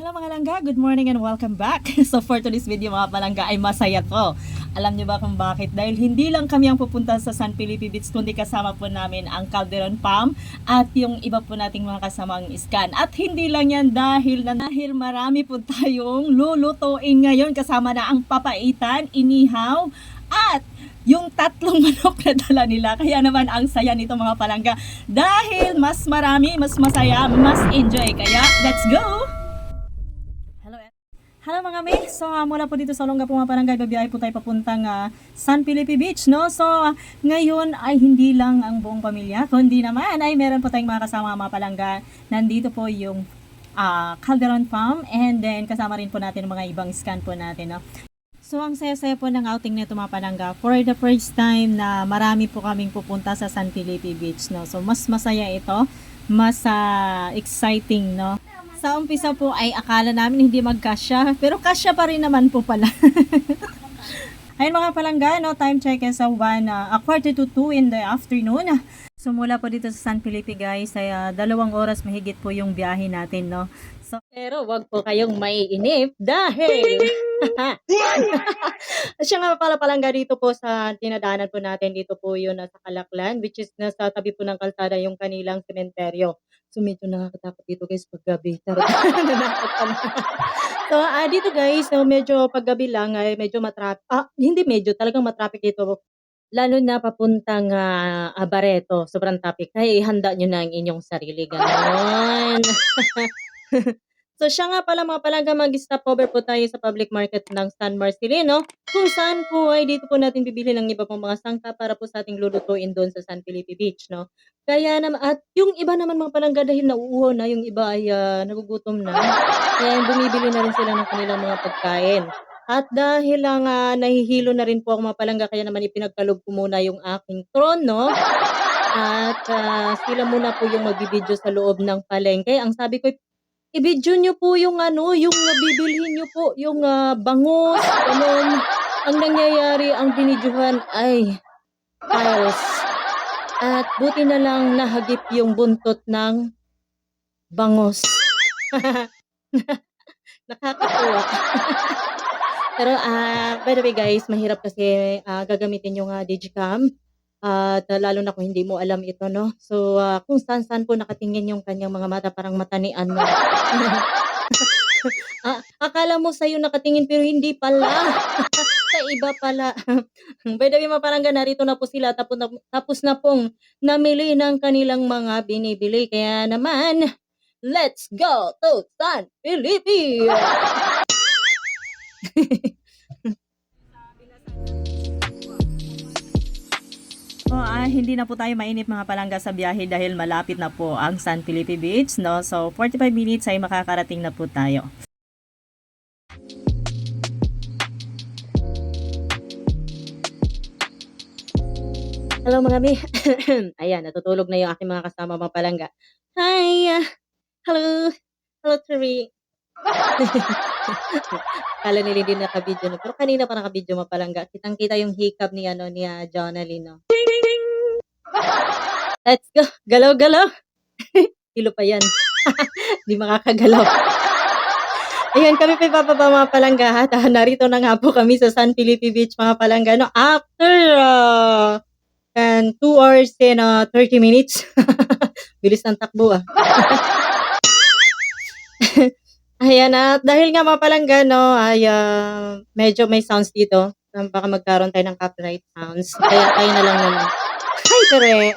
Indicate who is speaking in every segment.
Speaker 1: Hello mga langga, good morning and welcome back. So for today's video mga palangga ay masaya to. Alam niyo ba kung bakit? Dahil hindi lang kami ang pupunta sa San Felipe Beach, kundi kasama po namin ang Calderon Farm at yung iba po nating mga kasamang iskan. At hindi lang yan dahil marami po tayong lulutuin ngayon, kasama na ang papaitan, inihaw, at yung tatlong manok na dala nila. Kaya naman ang saya nito mga palangga. Dahil mas marami, mas masaya, mas enjoy. Kaya let's go! Hello mga may, so mula po dito sa Olonga po mga palangga, babiyahe po tayo papuntang San Felipe Beach, no? So ngayon ay hindi lang ang buong pamilya, kundi naman ay meron po tayong mga kasama mga palangga. Nandito po yung Calderon Farm, and then kasama rin po natin mga ibang scan po natin, no? So ang saya-saya po ng outing nito mga palangga. For the first time na marami po kaming pupunta sa San Felipe Beach, no? So mas masaya ito, mas exciting, no? Sa umpisa po ay akala namin hindi magkasya, pero kasya pa rin naman po pala. Ayun mga palangga, no, time check is 1:45 in the afternoon. So mula po dito sa San Felipe guys, ay 2 oras mahigit po yung biyahe natin, no. So, pero wag po kayong maiinip dahil siya nga pala palangga dito po sa tinadaanan po natin, dito po yun nasa Kalaklan, which is nasa tabi po ng kalsada yung kanilang sementeryo. So medyo nakakatakot dito guys pag gabi. Charot. Nanakot pala. So dito guys, no, medyo pag gabi lang ay medyo matraffic. Hindi medyo, talagang matraffic dito. Lalo na papuntang Barreto, sobrang traffic. Kaya ihanda nyo na ang inyong sarili. Ganon. So siya nga pala mga palangga, mag-stop over po tayo sa public market ng San Marcelino, kung saan po ay dito po natin bibili ng iba pong mga sangka para po sa ating lulutuin doon sa San Felipe Beach, no? Kaya naman, at yung iba naman mga palangga dahil nauuhaw na, yung iba ay nagugutom na, kaya bumibili na rin sila ng kanilang mga pagkain. At dahil lang nahihilo na rin po ako mga palangga, kaya naman ipinagkalog ko muna yung aking trono. At sila muna po yung magbibideo sa loob ng palengke. Ang sabi ko, i-video nyo po yung yung bibilhin nyo po, yung bangus, ganun. Ang nangyayari, ang binidyohan ay tiles. At buti na lang nahagip yung buntot ng bangus. Nakakatuwa. Pero by the way guys, mahirap kasi gagamitin yung digicam. At lalo na kung hindi mo alam ito, no? So, kung saan-saan po nakatingin yung kanyang mga mata, parang mata ni ano. Akala mo sa'yo nakatingin pero hindi pala. Sa iba pala. By the way, mga palangga, narito na po sila. Tapos na pong namili ng kanilang mga binibili. Kaya naman, let's go to San Felipe! So, hindi na po tayo mainip mga palangga sa biyahe dahil malapit na po ang San Felipe Beach, no? So, 45 minutes ay makakarating na po tayo. Hello mga mi. Ayan, natutulog na yung aking mga kasama mga palangga. Hi! Hello! Hello, Terry! Kala nila din naka-video, no? Pero kanina pa naka-video mga palangga. Kitang-kita yung hiccup ni Jonalyn, no? Let's go. Galaw-galaw. Kilo pa yan. Di makakagalaw. Ayan, kami pa ibababa mga palangga. Narito na nga po kami sa San Felipe Beach mga palangga. No? After 2 hours and 30 minutes. Bilis ng takbo Ayan, dahil nga mga palangga, no, ay medyo may sounds dito. Baka magkaroon tayo ng copyright sounds. Kaya tayo na lang naman. Hi, Tere!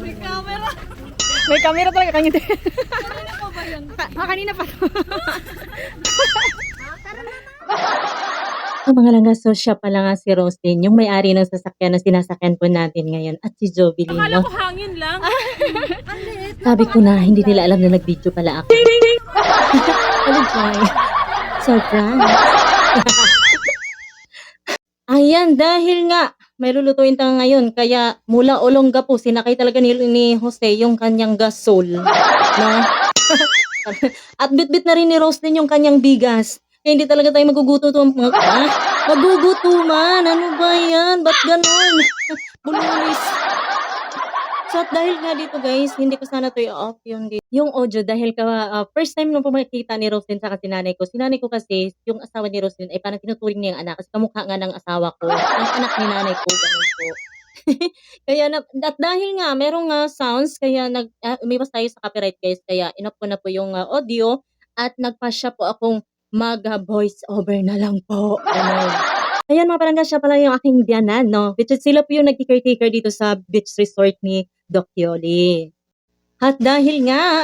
Speaker 2: May camera.
Speaker 1: May camera talaga kanya.
Speaker 2: Kanina pa ba yan?
Speaker 1: Kanina pa. Mga langga, so siya pala nga si Roslyn, yung may-ari ng sasakyan na sinasakyan po natin ngayon, at si Jovelyn.
Speaker 2: Akala ko hangin lang.
Speaker 1: Sabi ko na, hindi nila alam na nag-video pala ako. Ano joy? Surprise! Ayan, dahil nga, may lulutuin tayo ngayon, kaya mula Olonga po, sinakay talaga ni Jose yung kanyang gasol. No? At bit-bit na rin ni Roslyn yung kanyang bigas. Kaya hindi talaga tayo magugutuman. Magugutuman? Ano ba yan? Ba't ganon? Bulunis. So, at dahil nga dito guys, hindi ko sana 'to i-off yung audio dahil first time nung makita ni Roslyn saka si nanay ko kasi yung asawa ni Roslyn ay parang tinuturing niya yung anak kasi kamukha nga ng asawa ko, ng anak ni nanay ko, gano'n po. Kaya at dahil nga merong sounds kaya umiwas tayo sa copyright guys kaya in-off ko na po yung audio at nagpasya po akong voice over na lang po, gano'n. Ayan mga palangga, siya pala yung aking biyenan 'no, which is sila po yung nagke-caretaker dito sa beach resort ni Doc Yoli. At dahil nga,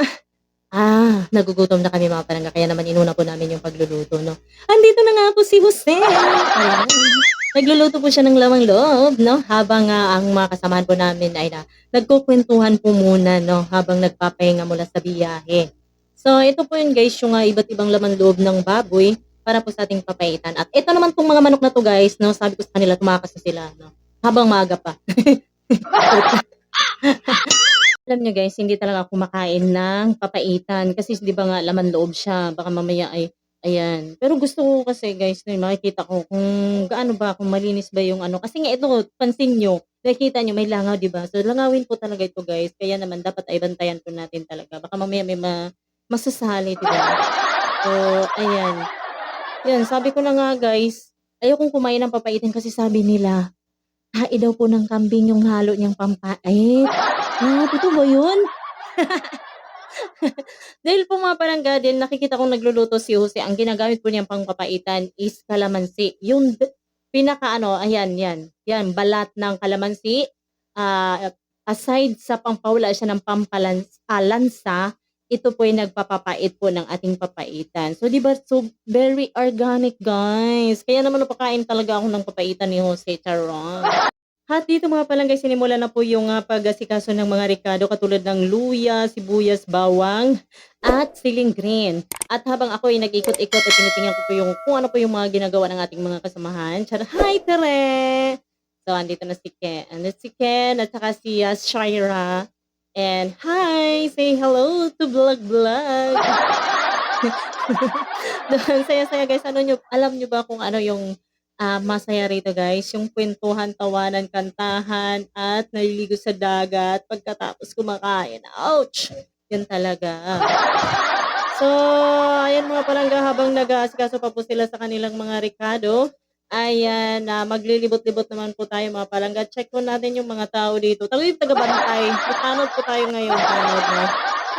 Speaker 1: nagugutom na kami mga palangga kaya naman inuna po namin yung pagluluto 'no. Andito na nga po si Jose, ayan. Nagluluto po siya ng lamang-loob 'no, habang ang mga kasamahan po namin ay nagkukuwentuhan po muna 'no, habang nagpapahinga mula sa biyahe. So ito po yun guys, yung iba't ibang laman-loob ng baboy para po sa ating papaitan. At ito naman pong mga manok na 'to guys 'no, sabi ko sa kanila tumakas na sila 'no, habang maaga pa. Alam niyo guys, hindi talaga ako kumakain ng papaitan kasi 'di ba nga laman loob siya, baka mamaya ay ayan. Pero gusto ko kasi guys na makikita ko kung gaano ba, kung malinis ba yung ano, kasi nga ito pansin niyo, nakikita niyo may langaw 'di ba? So langawin po talaga ito guys, kaya naman dapat ay bantayan po natin talaga. Baka mamaya may masasali 'di ba? So ayan, 'yun sabi ko na nga guys, ayokong kumain ng papaitan kasi sabi nila, tae daw po ng kambing yung halo niyang pampait. Totoo ba yun? Dahil po mga palangga din nakikita kong nagluluto si Jose, ang ginagamit po niyang pangpapaitan is kalamansi. Yung pinakaano, ayan, yan, balat ng kalamansi. Aside sa pampawala siya ng lansa, ito po yung nagpapapait po ng ating papaitan. So, di ba, so very organic, guys. Kaya naman napakain talaga ako ng papaitan ni Jose Charon. At dito mga palangga, sinimulan na po yung pag-asikaso ng mga rekado katulad ng luya, sibuyas, bawang, at siling green. At habang ako ay nag-ikot-ikot at tinitingnan ko po yung kung ano po yung mga ginagawa ng ating mga kasamahan. Charot, hi Tere! So, andito na si Ken at saka si Shira. And hi! Say hello to Vlog Vlog! Saya-saya guys, alam nyo ba kung ano yung masaya rito guys, yung kwentuhan, tawanan, kantahan, at naliligo sa dagat pagkatapos kumakain. Ouch! Yun talaga. So, ayan mga palangga, habang nag-aasikaso pa po sila sa kanilang mga rekado, ayan, maglilibot-libot naman po tayo mga palangga. Check po natin yung mga tao dito. Taga-bantay. Tanod po tayo ngayon. Tanod na.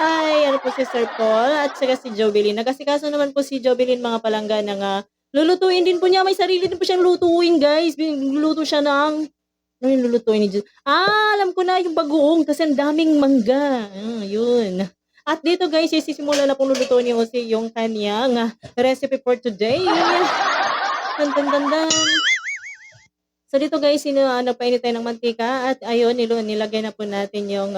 Speaker 1: Ay, ano po si Sir Paul at saka si Jovelyn. Nag-asikaso naman po si Jovelyn mga palangga ng lulutuin din po niya. May sarili din po siyang lutuin, guys. Luluto siya ng ano yung lulutuin ni alam ko na yung bagoong kasi ang daming mangga. Yun. At dito guys, isisimula na pong lulutuin ni Jose yung kanyang recipe for today. Dan, dan, dan, dan. So dito guys, nagpainit tayo ng mantika at ayun, nilagay na po natin yung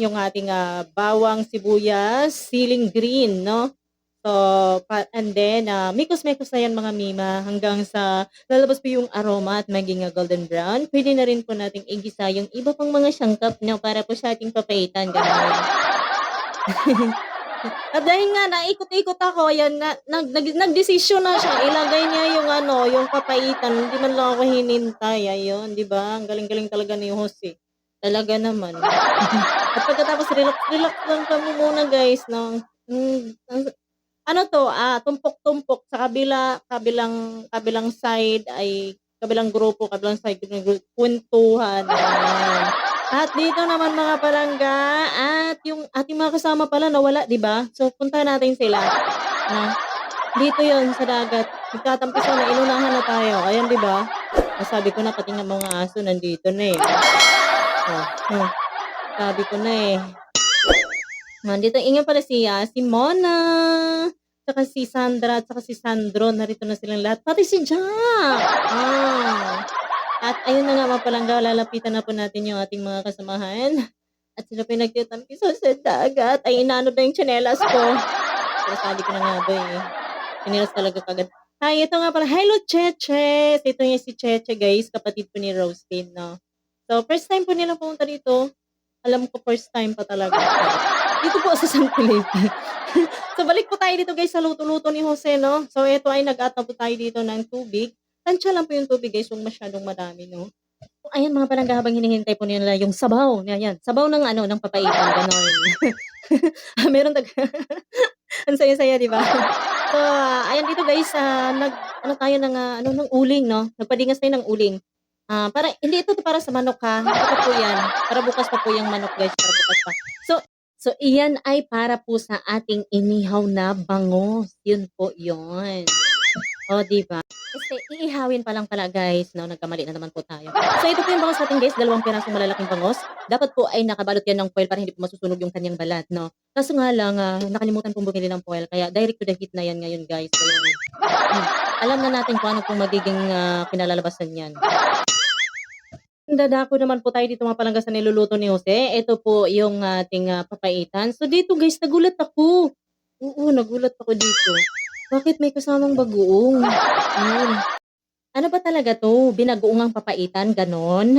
Speaker 1: yung ating bawang, sibuyas, siling green, no? So, and then, mikos-mikos na yan mga mima hanggang sa lalabas po yung aroma at maging golden brown. Pwede na rin po nating igisa yung iba pang mga sangkap no, para po sa ating papaitan. Ganun. At dahil nga naikot-ikot ako, ayan, nagdesisyon na siya. Ilagay niya yung papaitan. Hindi man lang ako hinintay. Ayun, di ba? Ang galing-galing talaga ni Jose. Talaga naman. At pagkatapos, relax lang kami muna guys. No? Ano to, tumpok-tumpok sa kabilang side ay kabilang grupo, kabilang side ng kwentuhan. At dito naman mga palangga, at yung ating mga kasama pala nawala, 'di ba? So puntahan natin sila. No? Dito 'yon sa dagat. Nagtatampisaw na, inunahan na tayo. Ayan, 'di ba? Sabi ko na pati ng mga aso nandito na eh. Sabi ko na eh. Nandito ingay pala si Mona, saka si Sandra, at saka si Sandro. Narito na silang lahat. Pati si Jack! At ayun na nga mga palangga, lalapitan na po natin yung ating mga kasamahan. At sila pinagtitampisaw sa dagat. Ay, inano na yung tsinelas ko. Pero sabi ko na nga ba eh. Tsinelas talaga kagad. Hi, ito nga pala. Hello, Cheche! Ito yung si Cheche, guys. Kapatid po ni Roslyn, no? So, first time po nila pumunta dito. Alam ko, first time pa talaga. Dito po sa San Felipe. So, balik po tayo dito, guys, sa luto-luto ni Jose, no? So, ito ay nag-add na po tayo dito ng tubig. Tansya lang po yung tubig guys, huwag masyadong madami, no? Ayan mga palangga, habang hinihintay po nila yung sabaw, yan, sabaw ng ano, ng papaitan, gano'n. Meron ang saya-saya, 'di ba? So, ayan dito guys, nag-ano tayo ng, ano, ng uling 'no, nagpadingas tayo ng uling. Para hindi ito para sa manok ha, ito po 'yan, para bukas pa po 'yang manok guys, para bukas pa. So so iyan ay para po sa ating inihaw na bangus, yun po yun. Oh, 'di ba? Kasi iihawin pa lang pala guys 'no, nagkamali na naman po tayo. So ito po yung bangus natin guys, 2 pirasong malalaking bangus. Dapat po ay nakabalot yan ng foil para hindi po masusunog yung kanyang balat 'no. Kaso nga lang, nakalimutan kong bumili ng foil kaya direct to the heat na yan ngayon guys. Kaya, alam na natin kung ano pong magiging, kinalalabasan niyan. Dadako naman po tayo dito mga palangga sa niluluto ni Jose. Ito po yung ating, papaitan. So dito guys, nagulat ako. Oo, nagulat ako dito. Bakit may kasamang bagoong? Ayun. Ano ba talaga 'to, binagoongang papaitan, gano'n?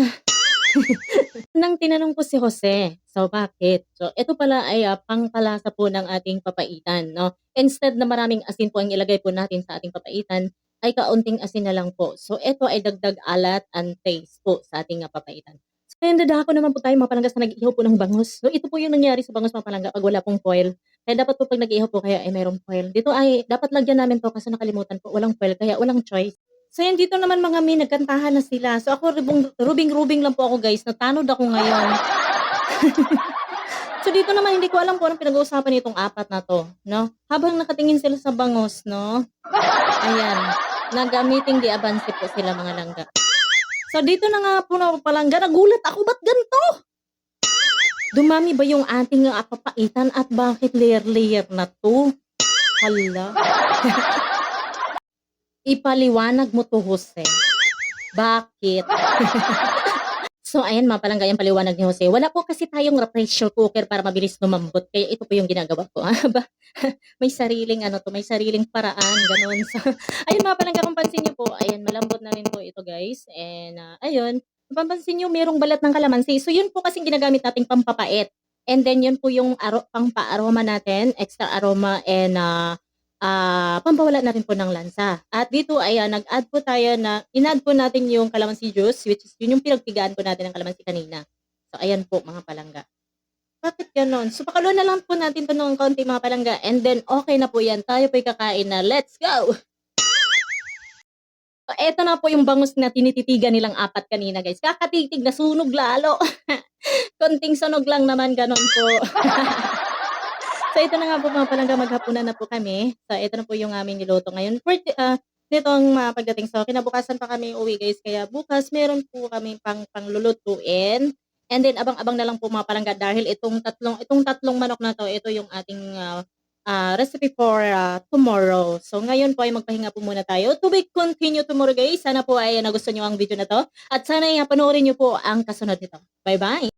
Speaker 1: Nang tinanong ko si Jose, so bakit? So ito pala ay, pangpalasa po ng ating papaitan 'no. Instead na maraming asin po ang ilagay po natin sa ating papaitan, ay kaunting asin na lang po. So ito ay dagdag alat and taste po sa ating, papaitan. So ayan, dadako naman po tayo mga palangga sa nag-iihaw po ng bangus. So ito po yung nangyari sa bangus mga palangga 'pag wala pong foil. Kaya dapat po 'pag nag-iihaw po kayo ay merong foil. Dito ay dapat lagyan namin 'to kasi nakalimutan po, walang foil kaya walang choice. So yan, dito naman mga mi, nagkantahan na sila. So ako rubing-rubing lang po ako guys, natanod ako ngayon. So dito naman hindi ko alam kung anong pinag-uusapan nitong apat na 'to, 'no. Habang nakatingin sila sa bangus 'no, ayan, nag-meeting di abanse po sila mga langga. So dito na nga po na palangga, nagulat ako, ba't ganito? Dumami ba yung ating, papaitan at bakit layer-layer na 'to? Hala. Ipaliwanag mo 'to, Jose. Bakit? So ayan mga palangga, yung paliwanag ni Jose. Wala po kasi tayong pressure cooker para mabilis lumambot kaya ito po yung ginagawa ko. May sariling ano 'to, may sariling paraan gano'n. So ayun mga palangga, kung pansin niyo po, ayan malambot na rin po ito guys and, ayun, kung papansin niyo merong balat ng kalamansi. So yun po kasing ginagamit nating pampapait and then yun po yung pampa-aroma natin, extra aroma and, pampawala na rin po ng lansa. At dito ay, nag-add po tayo na in-add po natin yung calamansi juice, which is yun yung pinagpigaan po natin ng kalamansi kanina. So ayan po mga palangga. Bakit gano'n? So pakuluan na lang po natin 'to ng konti mga palangga and then okey na po 'yan. Tayo po'y kakain na. Let's go! So eto na po yung bangus na tinititigan nilang apat kanina guys. Kakatitig, nasunog lalo. Konting sunog lang naman, gano'n po. So ito na nga po mga palangga, maghapunan na po kami. So ito na po yung aming niluto ngayon for nitong, pagdating. So kinabukasan pa kami uuwi guys, kaya bukas meron po kami panglulutuin. And then abang-abang na lang po mga palangga dahil itong tatlong manok na 'to, ito yung ating, recipe for, tomorrow. So ngayon po ay magpahinga po muna tayo. To be continue tomorrow guys. Sana po ay nagustuhan niyo ang video na 'to at sana ay, panoorin niyo po ang kasunod nito. Bye-bye.